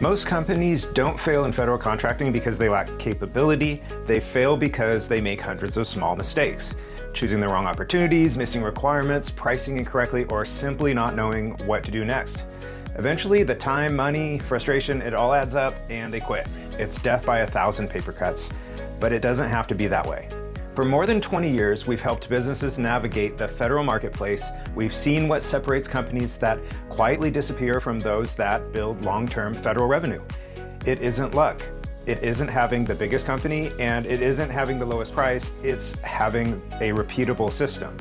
Most companies don't fail in federal contracting because they lack capability. They fail because they make hundreds of small mistakes, choosing the wrong opportunities, missing requirements, pricing incorrectly, or simply not knowing what to do next. Eventually, the time, money, frustration, it all adds up and they quit. It's death by 1,000 paper cuts, but it doesn't have to be that way. For more than 20 years, we've helped businesses navigate the federal marketplace. We've seen what separates companies that quietly disappear from those that build long-term federal revenue. It isn't luck. It isn't having the biggest company, and it isn't having the lowest price. It's having a repeatable system.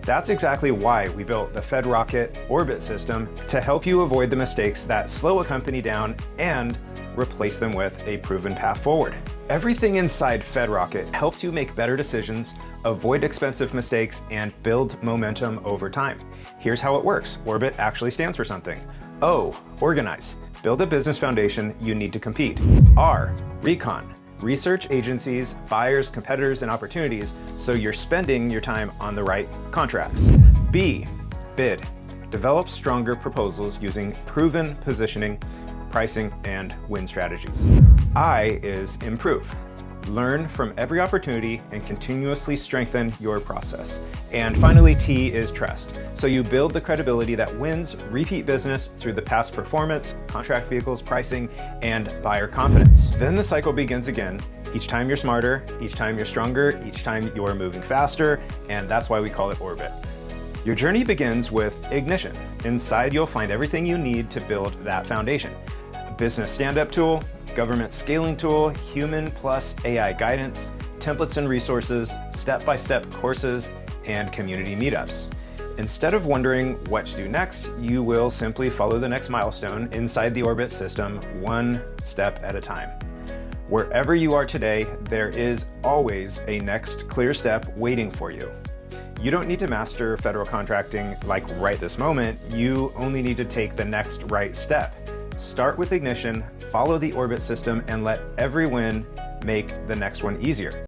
That's exactly why we built the FedRocket Orbit system, to help you avoid the mistakes that slow a company down and replace them with a proven path forward. Everything inside FedRocket helps you make better decisions, avoid expensive mistakes, and build momentum over time. Here's how it works. Orbit actually stands for something. O, organize. Build a business foundation you need to compete. R, recon. Research agencies, buyers, competitors, and opportunities so you're spending your time on the right contracts. B, bid. Develop stronger proposals using proven positioning, pricing, and win strategies. I is improve. Learn from every opportunity and continuously strengthen your process. And finally, T is trust. So you build the credibility that wins repeat business through the past performance, contract vehicles, pricing, and buyer confidence. Then the cycle begins again. Each time you're smarter, each time you're stronger, each time you're moving faster, and that's why we call it Orbit. Your journey begins with ignition. Inside, you'll find everything you need to build that foundation. Business stand-up tool, government scaling tool, human plus AI guidance, templates and resources, step-by-step courses, and community meetups. Instead of wondering what to do next, you will simply follow the next milestone inside the Orbit system, one step at a time. Wherever you are today, there is always a next clear step waiting for you. You don't need to master federal contracting like right this moment. You only need to take the next right step. Start with ignition, follow the Orbit system, and let every win make the next one easier.